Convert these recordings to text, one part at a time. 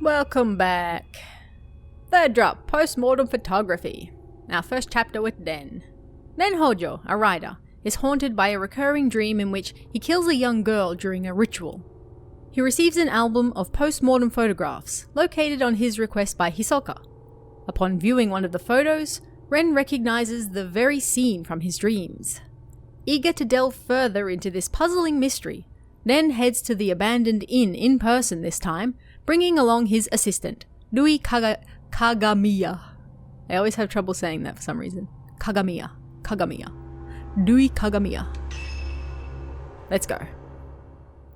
Welcome back. Third drop, post-mortem photography. Our first chapter with Den. Den Hojo, a writer, is haunted by a recurring dream in which he kills a young girl during a ritual. He receives an album of post-mortem photographs, located on his request by Hisoka. Upon viewing one of the photos, Ren recognizes the very scene from his dreams. Eager to delve further into this puzzling mystery, Den heads to the abandoned inn in person this time, bringing along his assistant, Rui Kagamiya. I always have trouble saying that for some reason. Kagamiya. Rui Kagamiya. Let's go.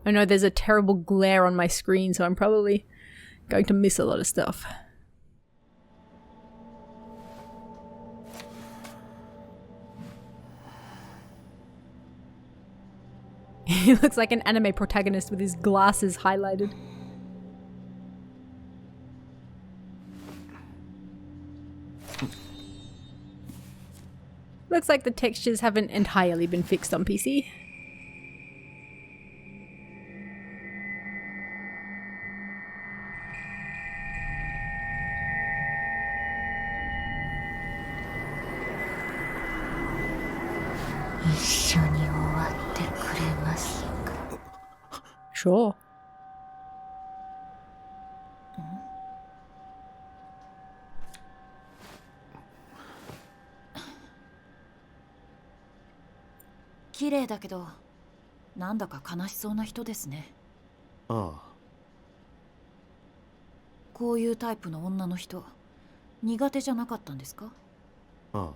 I know there's a terrible glare on my screen, so I'm probably going to miss a lot of stuff. He looks like an anime protagonist with his glasses highlighted. Looks like the textures haven't entirely been fixed on PC. Sure. Kireiだけど、なんだか悲しそうな人ですね。ああ。こういうタイプの女の人、苦手じゃなかったんですか？ああ。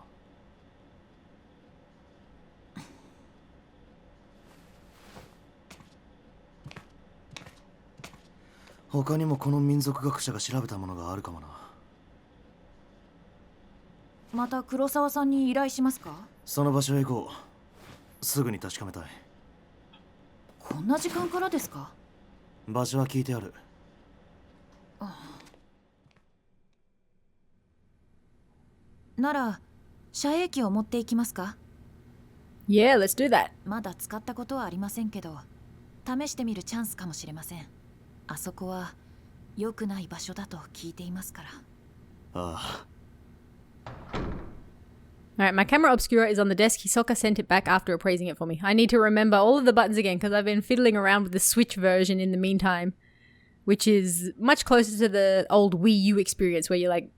他にもこの民族学者が調べたものがあるかもな。また黒沢さんに依頼しますか？その場所へ行こう。すぐに確かめたい。こんな時間からですか？場所は聞いてある。なら遮影機を持っていきますか？ Yeah, let's do that. まだ使ったことはありませんけど、試してみるチャンスかもしれません。あそこは良くない場所だと聞いていますから。ああ。Alright, my camera obscura is on the desk. Hisoka sent it back after appraising it for me. I need to remember all of the buttons again because I've been fiddling around with the Switch version in the meantime, which is much closer to the old Wii U experience where you like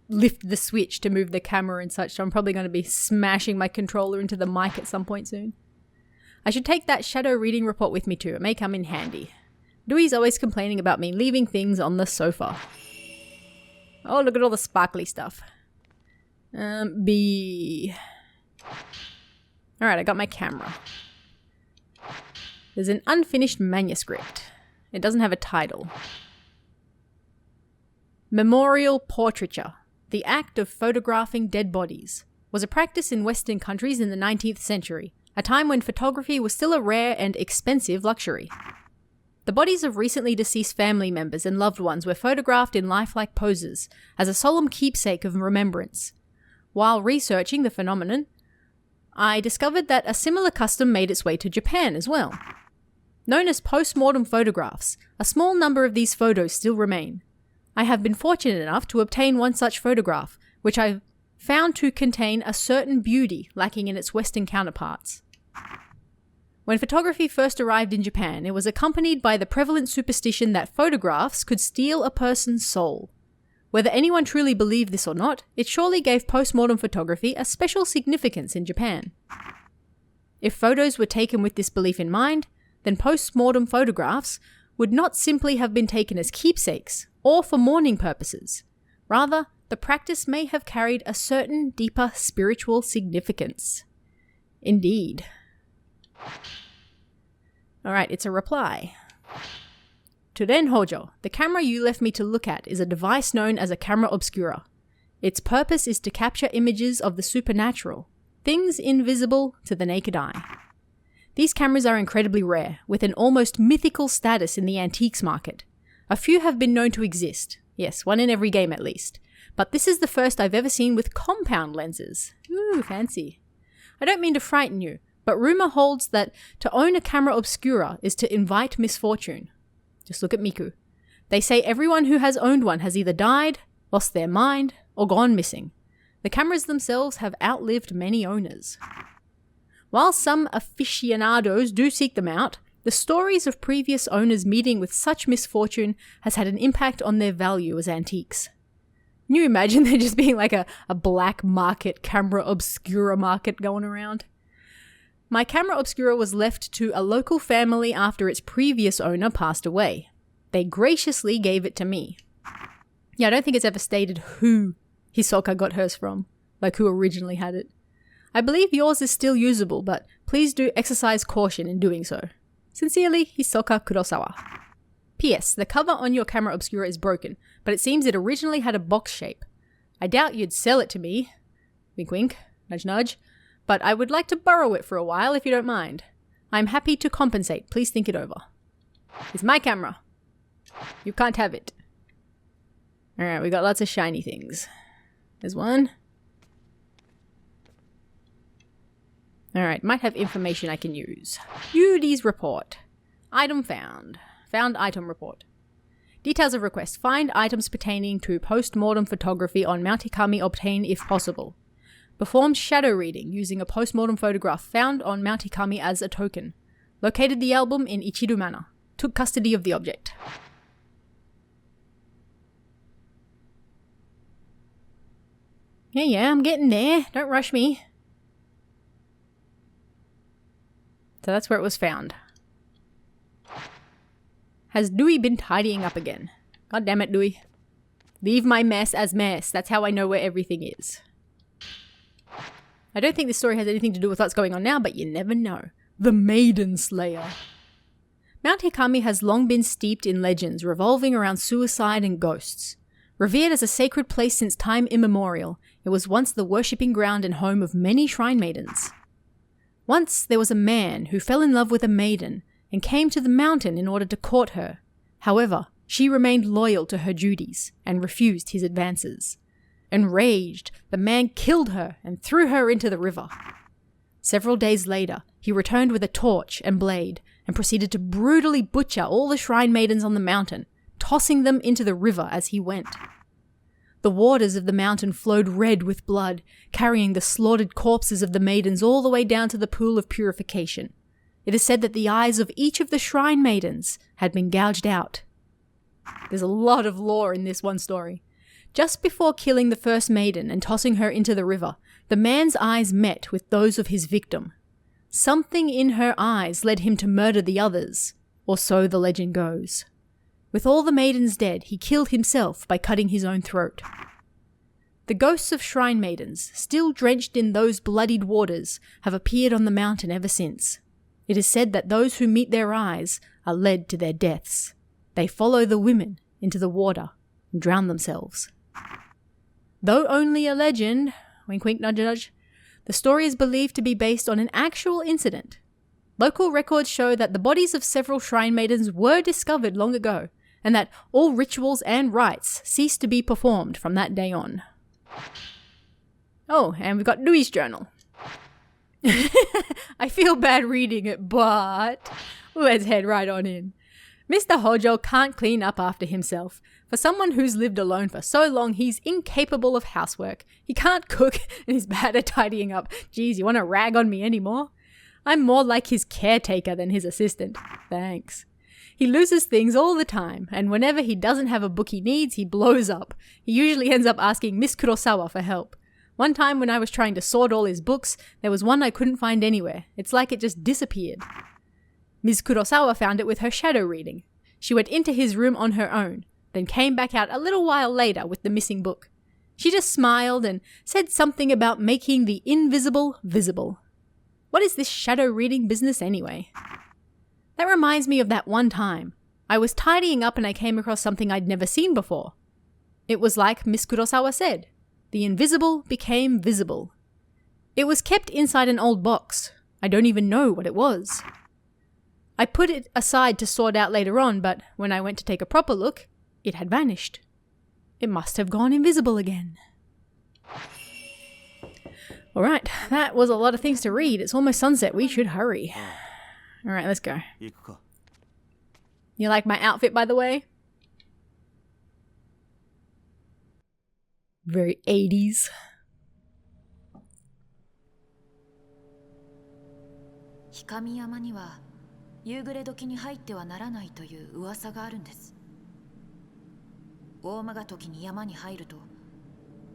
lift the switch to move the camera and such. So I'm probably going to be smashing my controller into the mic at some point soon. I should take that shadow reading report with me too. It may come in handy. Rui's always complaining about me leaving things on the sofa. Oh, look at all the sparkly stuff. B. Alright, I got my camera. There's an unfinished manuscript. It doesn't have a title. Memorial portraiture. The act of photographing dead bodies was a practice in Western countries in the 19th century, a time when photography was still a rare and expensive luxury. The bodies of recently deceased family members and loved ones were photographed in lifelike poses as a solemn keepsake of remembrance. While researching the phenomenon, I discovered that a similar custom made its way to Japan as well. Known as post-mortem photographs, a small number of these photos still remain. I have been fortunate enough to obtain one such photograph, which I found to contain a certain beauty lacking in its Western counterparts. When photography first arrived in Japan, it was accompanied by the prevalent superstition that photographs could steal a person's soul. Whether anyone truly believed this or not, it surely gave post-mortem photography a special significance in Japan. If photos were taken with this belief in mind, then post-mortem photographs would not simply have been taken as keepsakes or for mourning purposes. Rather, the practice may have carried a certain deeper spiritual significance. Indeed. Alright, it's a reply. To Den Hojo, the camera you left me to look at is a device known as a camera obscura. Its purpose is to capture images of the supernatural, things invisible to the naked eye. These cameras are incredibly rare, with an almost mythical status in the antiques market. A few have been known to exist, yes, one in every game at least, but this is the first I've ever seen with compound lenses. Ooh, fancy. I don't mean to frighten you, but rumor holds that to own a camera obscura is to invite misfortune. Just look at Miku. They say everyone who has owned one has either died, lost their mind, or gone missing. The cameras themselves have outlived many owners. While some aficionados do seek them out, the stories of previous owners meeting with such misfortune has had an impact on their value as antiques. Can you imagine there just being like a black market, camera obscura market going around? My camera obscura was left to a local family after its previous owner passed away. They graciously gave it to me. Yeah, I don't think it's ever stated who Hisoka got hers from, like who originally had it. I believe yours is still usable, but please do exercise caution in doing so. Sincerely, Hisoka Kurosawa. P.S. The cover on your camera obscura is broken, but it seems it originally had a box shape. I doubt you'd sell it to me. Wink wink, nudge nudge. But I would like to borrow it for a while if you don't mind. I'm happy to compensate. Please think it over. It's my camera. You can't have it. Alright, we got lots of shiny things. There's one. Alright, might have information I can use. Yudi's report. Item found. Found item report. Details of request. Find items pertaining to post-mortem photography on Mount Hikami obtained if possible. Performed shadow reading using a post-mortem photograph found on Mount Hikami as a token. Located the album in Ichiru Manor. Took custody of the object. Yeah, I'm getting there. Don't rush me. So that's where it was found. Has Dewey been tidying up again? God damn it, Dewey. Leave my mess as mess. That's how I know where everything is. I don't think this story has anything to do with what's going on now, but you never know. The Maiden Slayer. Mount Hikami has long been steeped in legends revolving around suicide and ghosts. Revered as a sacred place since time immemorial, it was once the worshipping ground and home of many shrine maidens. Once there was a man who fell in love with a maiden and came to the mountain in order to court her. However, she remained loyal to her duties and refused his advances. Enraged, the man killed her and threw her into the river. Several days later, he returned with a torch and blade and proceeded to brutally butcher all the shrine maidens on the mountain, tossing them into the river as he went. The waters of the mountain flowed red with blood, carrying the slaughtered corpses of the maidens all the way down to the pool of purification. It is said that the eyes of each of the shrine maidens had been gouged out. There's a lot of lore in this one story. Just before killing the first maiden and tossing her into the river, the man's eyes met with those of his victim. Something in her eyes led him to murder the others, or so the legend goes. With all the maidens dead, he killed himself by cutting his own throat. The ghosts of shrine maidens, still drenched in those bloodied waters, have appeared on the mountain ever since. It is said that those who meet their eyes are led to their deaths. They follow the women into the water and drown themselves. Though only a legend, wink wink nudge nudge, the story is believed to be based on an actual incident. Local records show that the bodies of several shrine maidens were discovered long ago, and that all rituals and rites ceased to be performed from that day on. Oh, and we've got Dewey's journal. I feel bad reading it, but let's head right on in. Mr. Hojo can't clean up after himself. For someone who's lived alone for so long, he's incapable of housework. He can't cook and he's bad at tidying up. Geez, you want to rag on me anymore? I'm more like his caretaker than his assistant. Thanks. He loses things all the time, and whenever he doesn't have a book he needs, he blows up. He usually ends up asking Miss Kurosawa for help. One time when I was trying to sort all his books, there was one I couldn't find anywhere. It's like it just disappeared. Ms. Kurosawa found it with her shadow reading. She went into his room on her own, then came back out a little while later with the missing book. She just smiled and said something about making the invisible visible. What is this shadow reading business anyway? That reminds me of that one time. I was tidying up and I came across something I'd never seen before. It was like Miss Kurosawa said. The invisible became visible. It was kept inside an old box. I don't even know what it was. I put it aside to sort out later on, but when I went to take a proper look, it had vanished. It must have gone invisible again. Alright, that was a lot of things to read. It's almost sunset. We should hurry. Alright, let's go. You like my outfit, by the way? Very 80s. Hikami山には夕暮れ時に入ってはならないという噂があるんです。大間が時に山に入ると、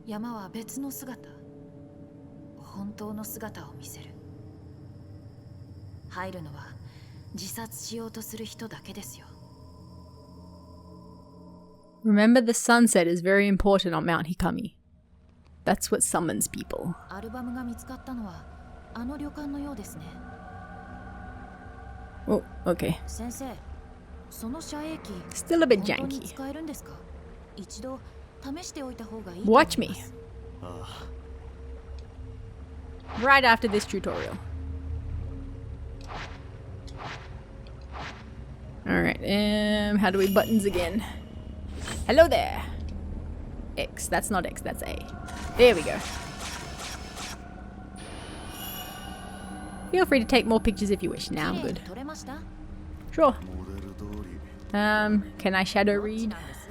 山は別の姿、本当の姿を見せる。入るのは自殺しようとする人だけですよ。Remember, the sunset is very important on Mount Hikami. That's what summons people. アルバムが見つかったのはあの旅館のようですね。Oh, okay. 先生、その遮影機 Still a bit 本当に janky. 使えるんですか？一度試しておいた方がいい。Watch me. あ Right after this tutorial. Alright, how do we buttons again? Hello there! X, that's not X, that's A. There we go. Feel free to take more pictures if you wish. Now I'm good. 撮れました？ Sure. モデル通り Can I shadow read? なんです。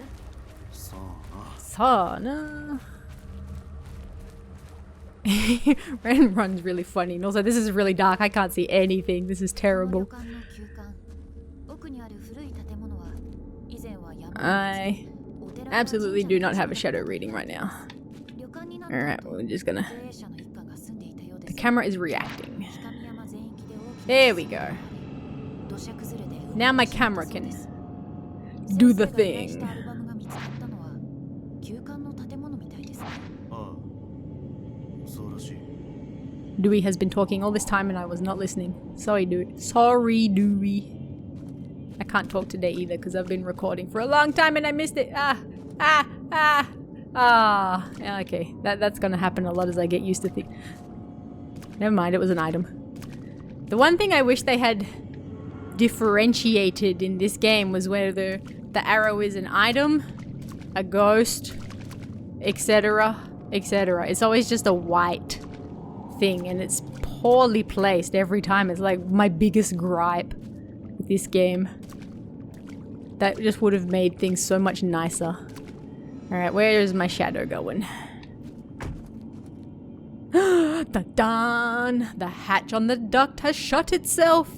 さあな Sana. Ren runs really funny. And also, this is really dark. I can't see anything. This is この旅 terrible. 館の旧館、奥にある古い建物は以前は山 I absolutely do not have a shadow reading right now. 旅館になった Alright, 後 we're just gonna... 経営者の一家が住んでいたようで The す。 camera is reacting. 光山全域で大きな There we go. 土砂崩れで Now my camera can do the thing. アルバムが見つかったのは旧館の建物みたいですね。ああそうらしい Dewey has been talking all this time and I was not listening. Sorry, Dewey. Sorry, Dewey. I can't talk today either because I've been recording for a long time and I missed it. Yeah, okay. That's gonna happen a lot as I get used to things. Never mind, it was an item. The one thing I wish they had differentiated in this game was whether the arrow is an item, a ghost, etc., etc. It's always just a white thing and it's poorly placed every time. It's like my biggest gripe with this game. That just would have made things so much nicer. Alright, where is my shadow going? Dun-dun! The hatch on the duct has shut itself!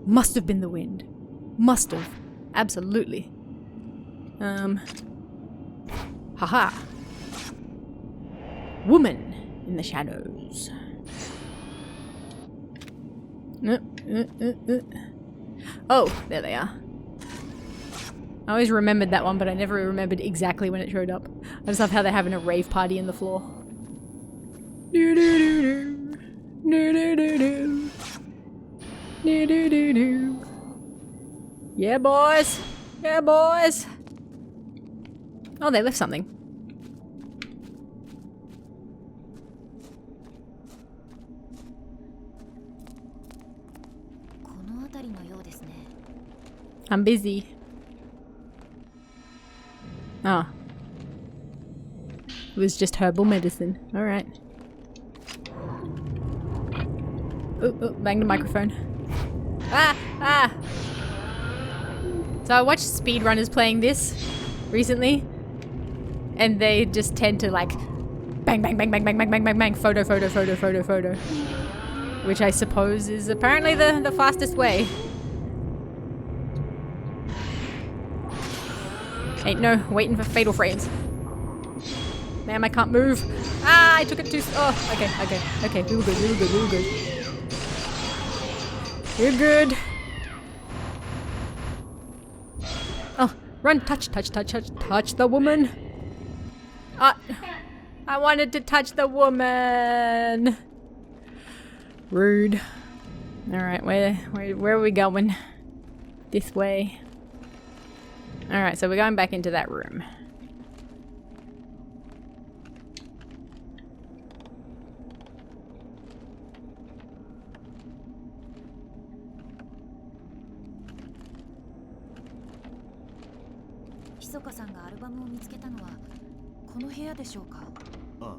Must have been the wind. Must have. Absolutely. Haha. Woman in the shadows. Oh, there they are. I always remembered that one, but I never remembered exactly when it showed up. I just love how they're having a rave party in the floor. Do-do-do-do. Do-do-do-do. Do-do-do-do. Yeah, boys. Yeah, boys. Oh, they left something. I'm busy. Oh. It was just herbal medicine. Alright. Oh, bang the microphone. Ah! So I watched speedrunners playing this recently. And they just tend to like bang, bang, bang, bang, bang, bang, bang, bang, bang, photo. Which I suppose is apparently the fastest way. Ain't no waiting for fatal frames. Ma'am, I can't move. Ah, I took it too... Oh, okay. We were good. You're good. Oh, run, touch the woman. I wanted to touch the woman. Rude. Alright, where are we going? This way. Alright, so we're going back into that room. Hisoka-san がアルバムを見つけたのはこの部屋でしょうか？ああ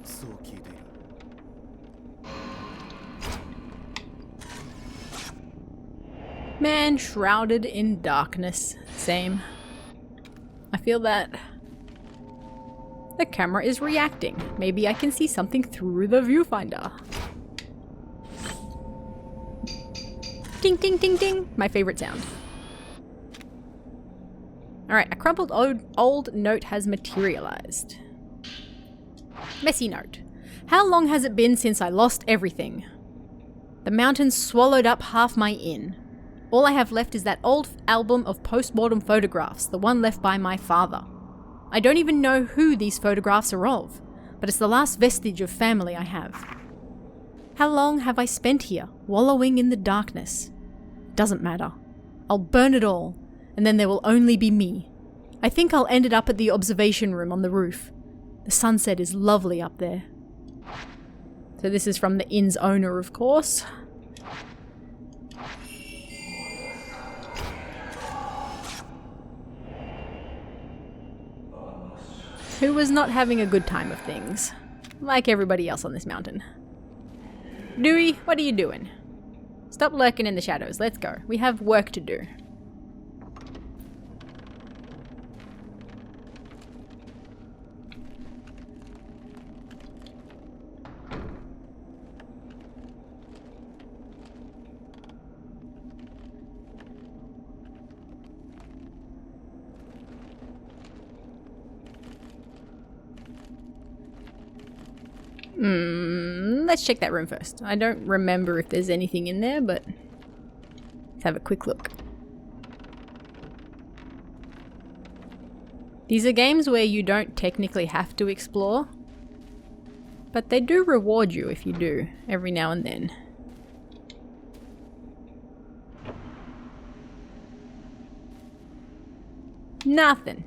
そう聞いている Man shrouded in darkness. Same. I feel that. The camera is reacting. Maybe I can see something through the viewfinder. Ding, ding, ding, ding. My favorite sound. Alright, a crumpled old note has materialized. Messy note. How long has it been since I lost everything? The mountains swallowed up half my inn. All I have left is that old album of post-mortem photographs, the one left by my father. I don't even know who these photographs are of, but it's the last vestige of family I have. How long have I spent here, wallowing in the darkness? Doesn't matter. I'll burn it all, and then there will only be me. I think I'll end it up at the observation room on the roof. The sunset is lovely up there. So this is from the inn's owner, of course. Who was not having a good time of things, like everybody else on this mountain. Dewey, what are you doing? Stop lurking in the shadows, let's go. We have work to do. Let's check that room first. I don't remember if there's anything in there, but let's have a quick look. These are games where you don't technically have to explore, but they do reward you if you do, every now and then. Nothing.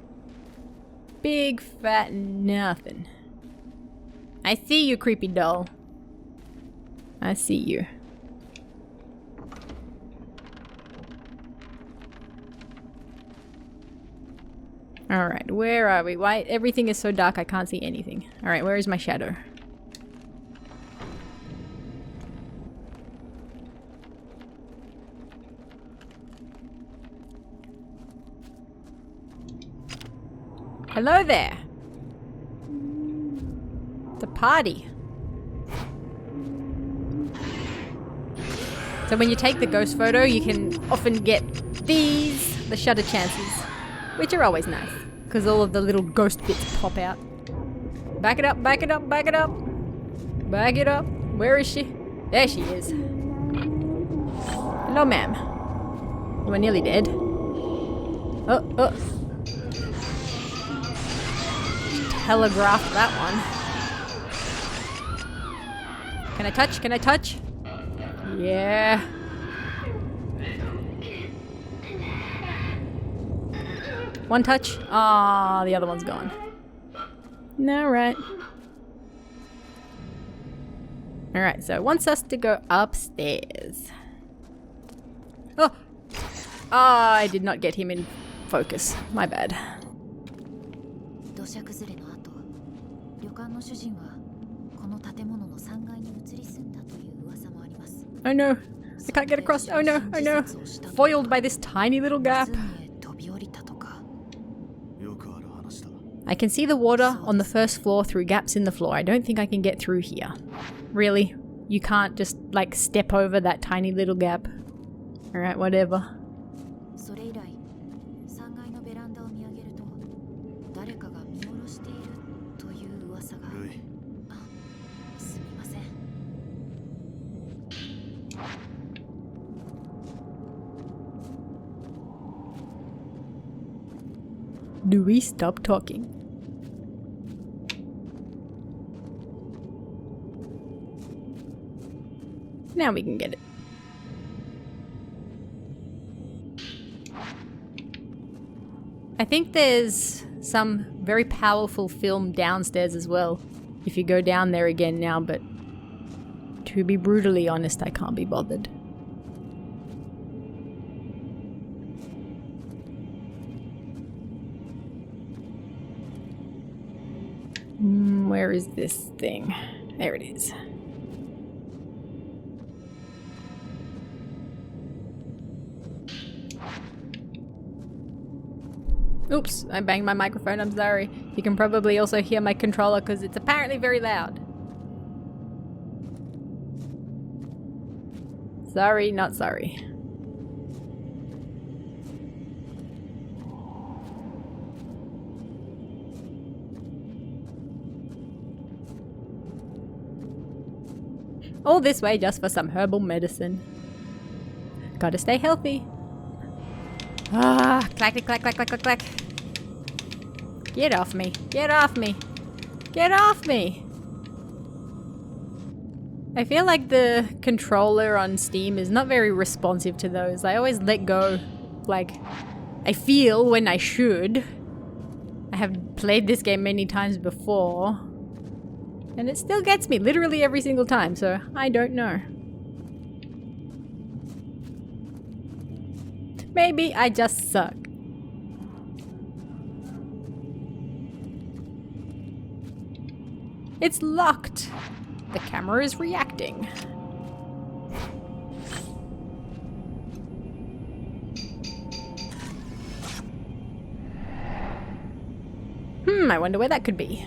Big fat nothing. I see you, creepy doll. I see you. Alright, where are we? Why? Everything is so dark I can't see anything. Alright, where is my shadow? Hello there! It's a party. So when you take the ghost photo, you can often get these, the shutter chances, which are always nice, because all of the little ghost bits pop out. Back it up, back it up, back it up. Back it up. Where is she? There she is. Hello, ma'am. You are nearly dead. Oh. Telegraphed that one. Can I touch? Can I touch? Yeah. One touch. Ah, the other one's gone. Alright. Alright, so it wants us to go upstairs. Oh! Ah, I did not get him in focus. My bad. Oh no, I can't get across. Oh no, oh no. Foiled by this tiny little gap. I can see the water on the first floor through gaps in the floor. I don't think I can get through here. Really? You can't just, like, step over that tiny little gap? Alright, whatever. Do we stop talking? Now we can get it. I think there's some very powerful film downstairs as well, if you go down there again now, but to be brutally honest, I can't be bothered. Where is this thing? There it is. Oops, I banged my microphone, I'm sorry. You can probably also hear my controller because it's apparently very loud. Sorry, not sorry. All this way just for some herbal medicine. Gotta stay healthy. Ah, clack, clack, clack, clack, clack, clack. Get off me. Get off me. Get off me. I feel like the controller on Steam is not very responsive to those. I always let go. Like, I feel when I should. I have played this game many times before. And it still gets me literally every single time, so I don't know. Maybe I just suck. It's locked. The camera is reacting. I wonder where that could be.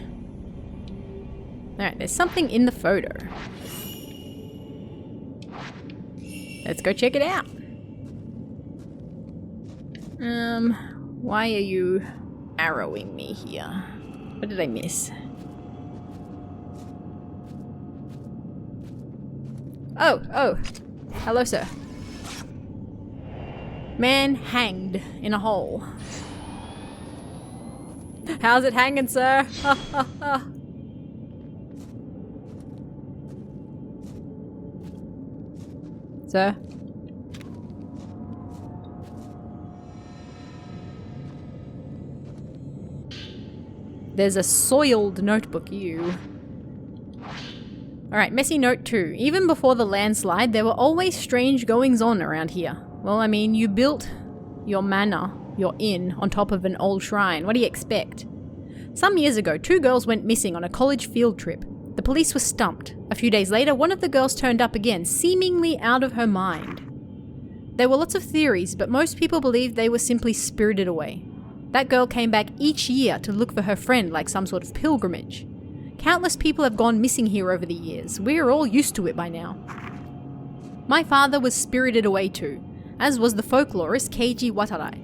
Alright, there's something in the photo. Let's go check it out. Why are you arrowing me here? What did I miss? Oh. Hello, sir. Man hanged in a hole. How's it hanging, sir? Sir? There's a soiled notebook, you. Alright, messy note 2. Even before the landslide, there were always strange goings-on around here. Well, I mean, you built your manor, your inn, on top of an old shrine. What do you expect? Some years ago, 2 girls went missing on a college field trip. The police were stumped. A few days later, one of the girls turned up again, seemingly out of her mind. There were lots of theories, but most people believed they were simply spirited away. That girl came back each year to look for her friend like some sort of pilgrimage. Countless people have gone missing here over the years. We're all used to it by now. My father was spirited away too, as was the folklorist Keiji Watarai.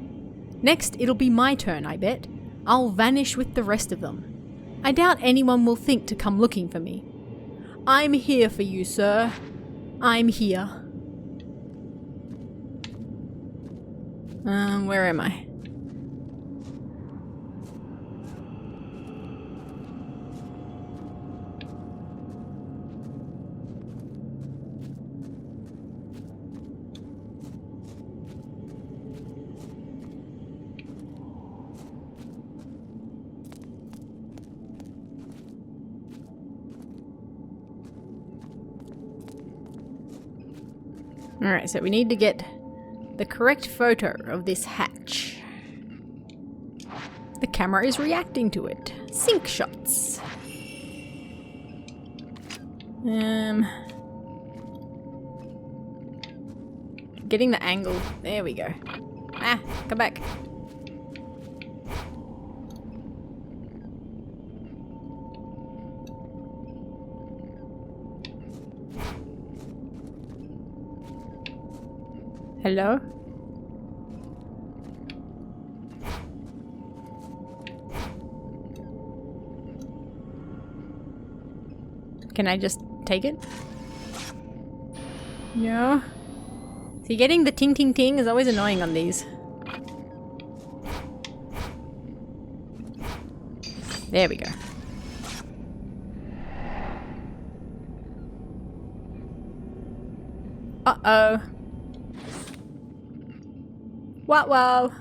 Next, it'll be my turn, I bet. I'll vanish with the rest of them. I doubt anyone will think to come looking for me. I'm here for you, sir. I'm here. Where am I? Alright, so we need to get the correct photo of this hatch. The camera is reacting to it. Sync shots. Getting the angle. There we go. Ah, come back. Hello? Can I just take it? No. See, getting the ting ting ting is always annoying on these. There we go. Uh-oh. Whoa.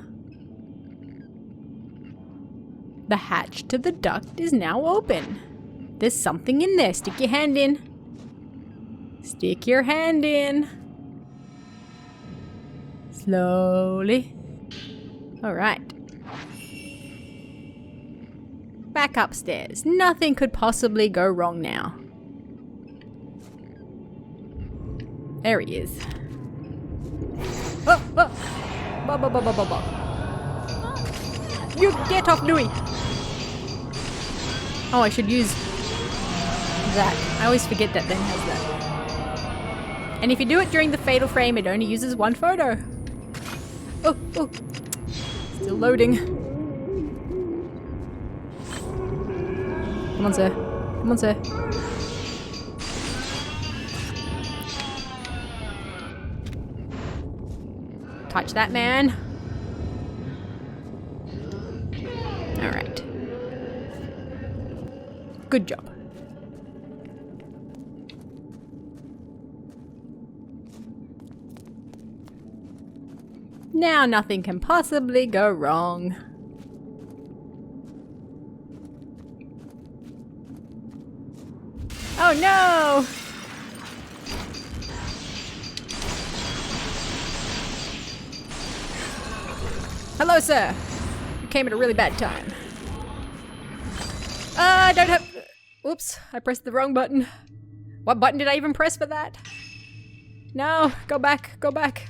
The hatch to the duct is now open. There's something in there. Stick your hand in. Stick your hand in. Slowly. Alright. Back upstairs. Nothing could possibly go wrong now. There he is. Oh! You get off Louis! Oh, I should use that. I always forget that thing has that. And if you do it during the fatal frame, it only uses one photo. Oh, oh. Still loading. Come on, sir. Come on, sir. Touch that man. Alright. Good job. Now nothing can possibly go wrong. Oh no! Hello, sir. You came at a really bad time. I don't have... Oops, I pressed the wrong button. What button did I even press for that? No, go back, go back.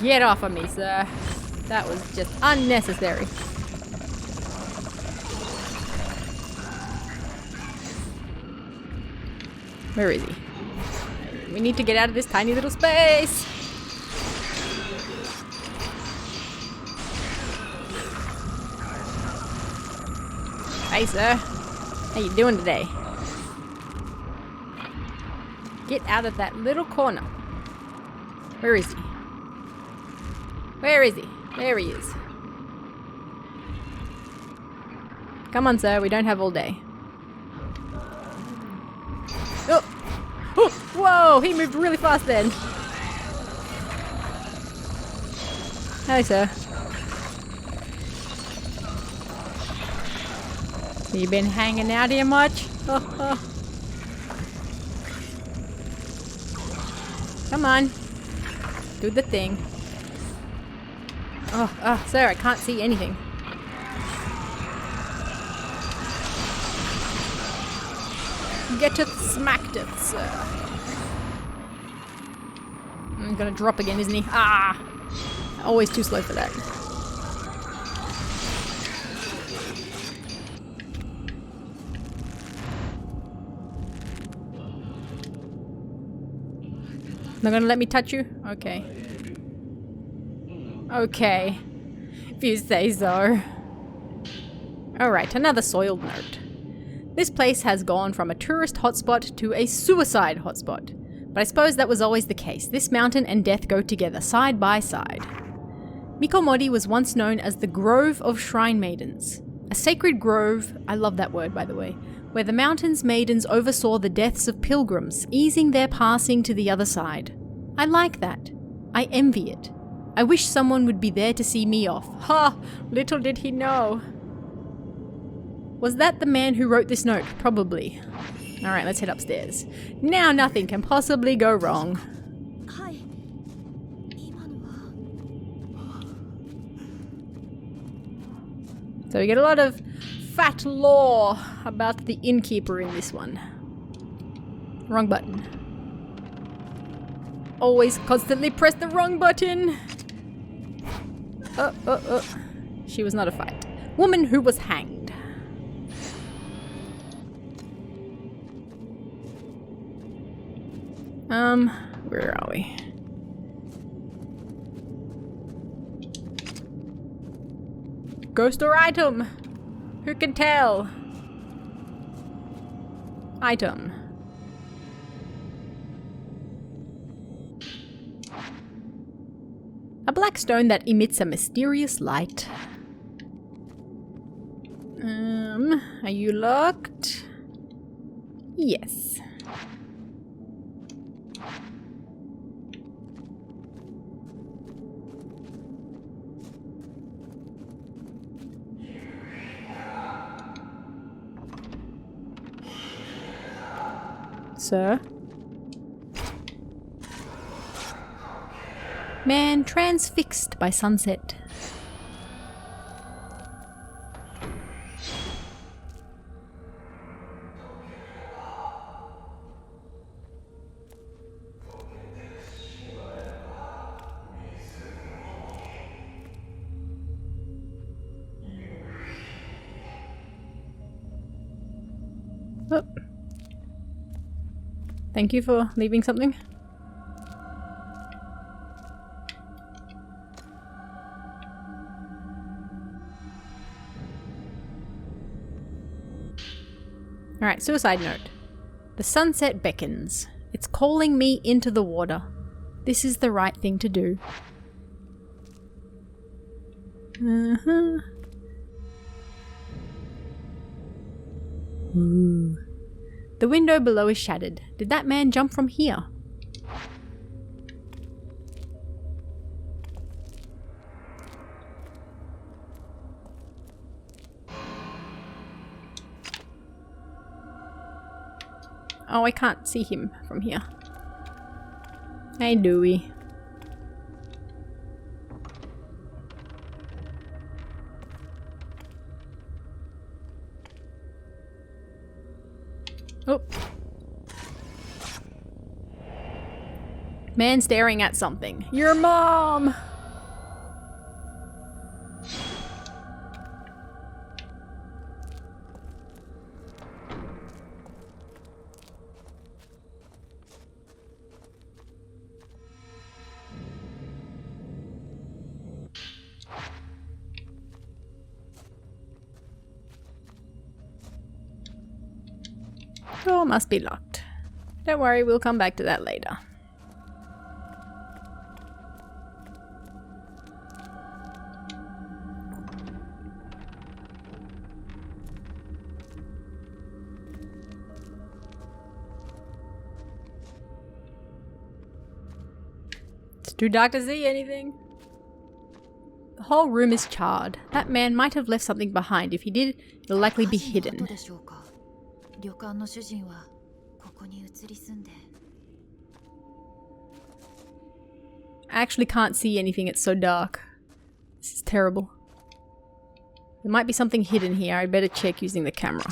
Get off of me, sir. That was just unnecessary. Where is he? We need to get out of this tiny little space. Hey, sir. How you doing today? Get out of that little corner. Where is he? Where is he? There he is. Come on, sir. We don't have all day. Oh! Oh! Whoa! He moved really fast then. Hi, sir. You been hanging out here much? Oh, oh. Come on. Do the thing. Oh, sir, I can't see anything. Getteth smacketh, sir. I'm gonna drop again, isn't he? Ah! Always too slow for that. Not gonna let me touch you? Okay. Okay. If you say so. Alright, another soiled note. This place has gone from a tourist hotspot to a suicide hotspot. But I suppose that was always the case. This mountain and death go together, side by side. Mikomori was once known as the Grove of Shrine Maidens. A sacred grove, I love that word by the way, where the mountain's maidens oversaw the deaths of pilgrims, easing their passing to the other side. I like that. I envy it. I wish someone would be there to see me off. Ha! Little did he know. Was that the man who wrote this note? Probably. Alright, let's head upstairs. Now nothing can possibly go wrong. So we get a lot of fat lore about the innkeeper in this one. Wrong button. Always constantly press the wrong button. Oh. She was not a fight. Woman who was hanged. Where are we? Ghost or item? Who can tell? Item. A black stone that emits a mysterious light. Are you locked? Yes. Sir? Man transfixed by sunset. Oh. Thank you for leaving something. Alright, suicide note. The sunset beckons. It's calling me into the water. This is the right thing to do. Ooh. The window below is shattered. Did that man jump from here? Oh, I can't see him from here. Hey, Dewey. Oh. Man staring at something. Your mom! Door must be locked. Don't worry, we'll come back to that later. It's too dark to see anything. The whole room is charred. That man might have left something behind. If he did, it'll likely be hidden. I actually can't see anything, it's so dark. This is terrible. There might be something hidden here, I'd better check using the camera.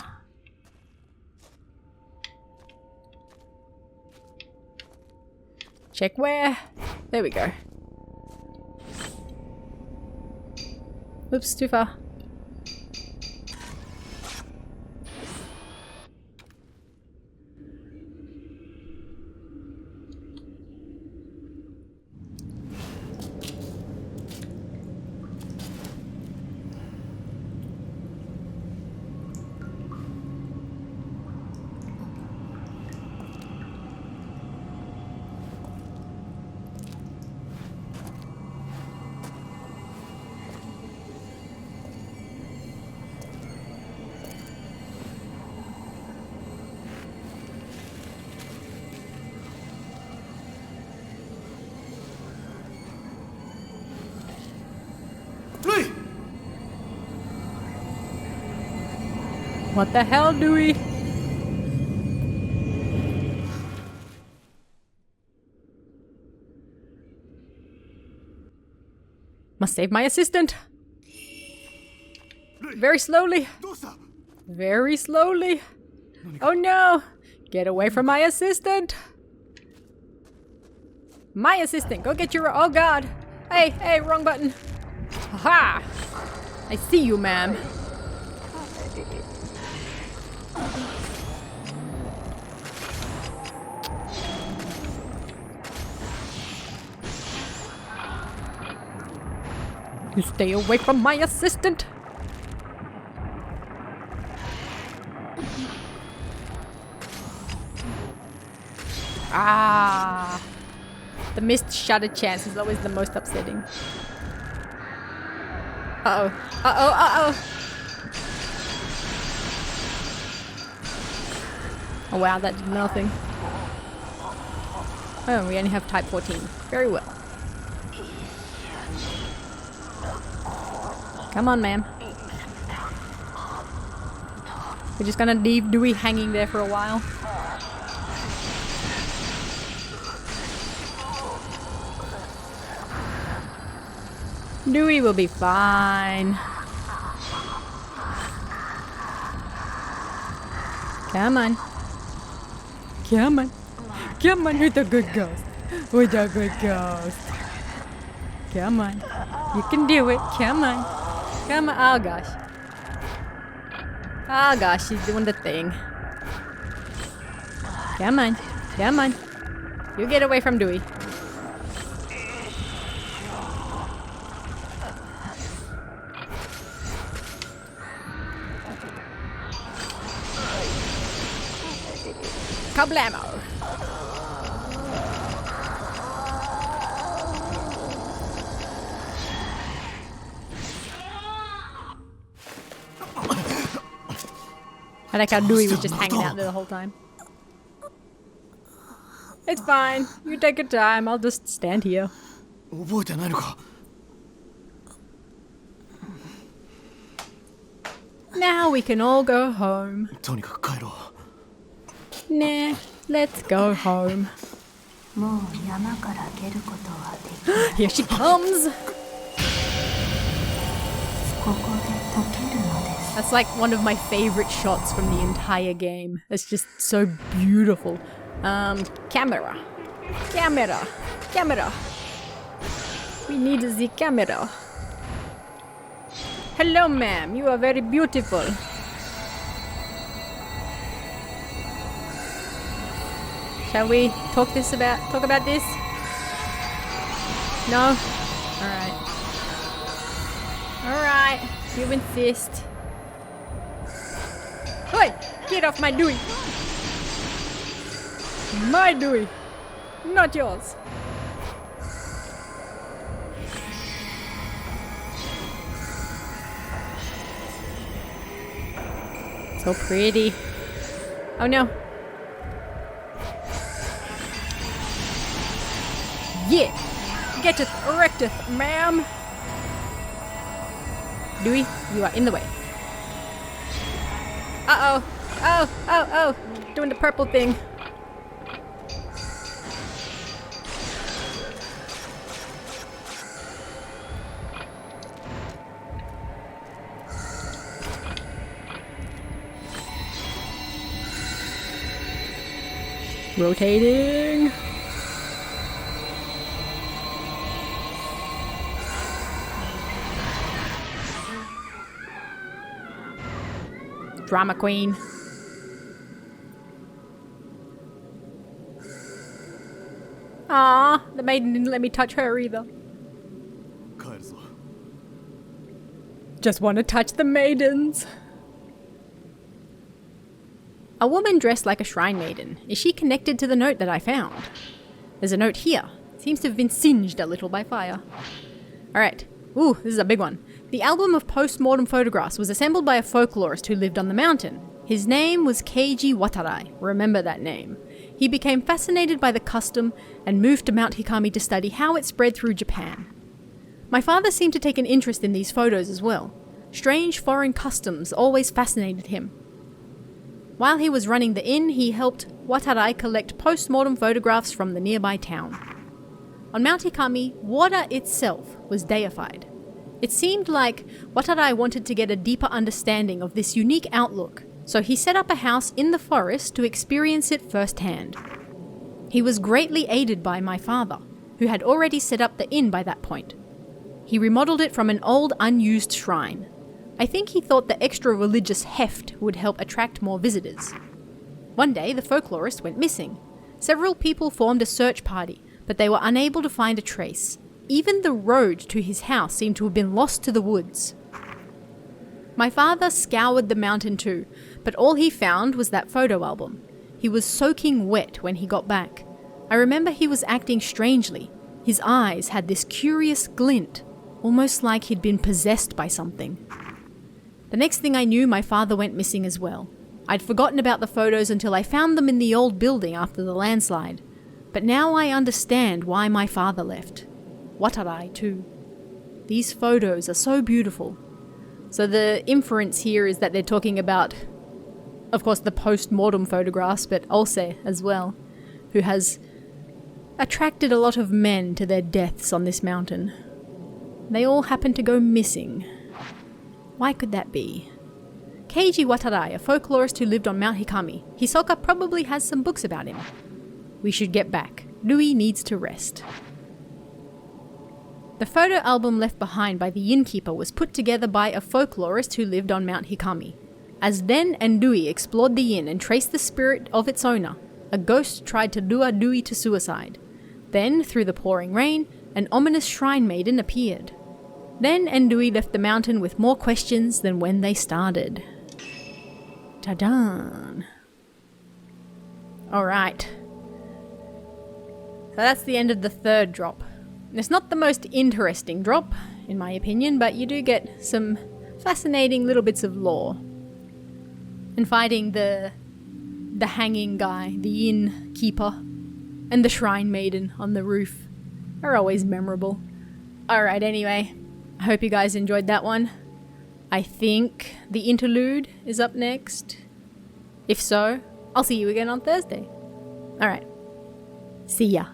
Check where? There we go. Oops, too far. What the hell, Dewey? Must save my assistant. Very slowly. Very slowly. Oh no! Get away from my assistant! My assistant, go get your— oh god! Hey, hey, wrong button. Haha! I see you, ma'am. You stay away from my assistant! Ah! The missed shutter chance is always the most upsetting. Uh-oh. Uh-oh, uh-oh! Oh wow, that did nothing. Oh, we only have type 14. Very well. Come on, ma'am. We're just gonna leave Dewey hanging there for a while. Dewey will be fine. Come on. Come on. Come on with the good ghost. With the good ghost. Come on. You can do it. Come on. Come on. Oh gosh. Oh gosh, she's doing the thing. Come on. Come on. You get away from Dewey. Kablamo! I like how Dewey was just hanging out there the whole time. It's fine. You take your time. I'll just stand here. 覚えてないのか Now we can all go home. とにかく帰ろう Nah, let's go home. もう山から出ることはできない Here she comes! ここで溶けるのです That's like one of my favorite shots from the entire game. It's just so beautiful. Camera. Camera. Camera. We need the camera. Hello, ma'am. You are very beautiful. Shall we talk about this? No? Alright. Alright. You insist. Hey! Get off my Dewey! My Dewey! Not yours! So pretty. Oh no. Yeah! Getteth erecteth, ma'am! Dewey, you are in the way. Uh-oh. Oh. Doing the purple thing. Rotating. Drama queen. Ah, the maiden didn't let me touch her either. 帰るぞ Just want to touch the maidens. A woman dressed like a shrine maiden. Is she connected to the note that I found? There's a note here. Seems to have been singed a little by fire. Alright. Ooh, this is a big one. The album of post-mortem photographs was assembled by a folklorist who lived on the mountain. His name was Keiji Watarai. Remember that name. He became fascinated by the custom and moved to Mount Hikami to study how it spread through Japan. My father seemed to take an interest in these photos as well. Strange foreign customs always fascinated him. While he was running the inn, he helped Watarai collect post-mortem photographs from the nearby town. On Mount Hikami, water itself was deified. It seemed like Watarai wanted to get a deeper understanding of this unique outlook, so he set up a house in the forest to experience it firsthand. He was greatly aided by my father, who had already set up the inn by that point. He remodeled it from an old unused shrine. I think he thought the extra religious heft would help attract more visitors. One day, the folklorist went missing. Several people formed a search party, but they were unable to find a trace. Even the road to his house seemed to have been lost to the woods. My father scoured the mountain too, but all he found was that photo album. He was soaking wet when he got back. I remember he was acting strangely. His eyes had this curious glint, almost like he'd been possessed by something. The next thing I knew, my father went missing as well. I'd forgotten about the photos until I found them in the old building after the landslide. But now I understand why my father left. Watarai too. These photos are so beautiful. So the inference here is that they're talking about, of course, the post-mortem photographs, but Olse as well, who has attracted a lot of men to their deaths on this mountain. They all happen to go missing. Why could that be? Keiji Watarai, a folklorist who lived on Mount Hikami. Hisoka probably has some books about him. We should get back. Rui needs to rest. The photo album left behind by the innkeeper was put together by a folklorist who lived on Mount Hikami. As Den and Rui explored the inn and traced the spirit of its owner, a ghost tried to lure Dewey to suicide. Then, through the pouring rain, an ominous shrine maiden appeared. Then Ndui left the mountain with more questions than when they started. Ta-da! Alright. So that's the end of the third drop. It's not the most interesting drop, in my opinion, but you do get some fascinating little bits of lore. And fighting the hanging guy, the innkeeper, and the shrine maiden on the roof are always memorable. Alright, anyway, I hope you guys enjoyed that one. I think the interlude is up next. If so, I'll see you again on Thursday. Alright, see ya.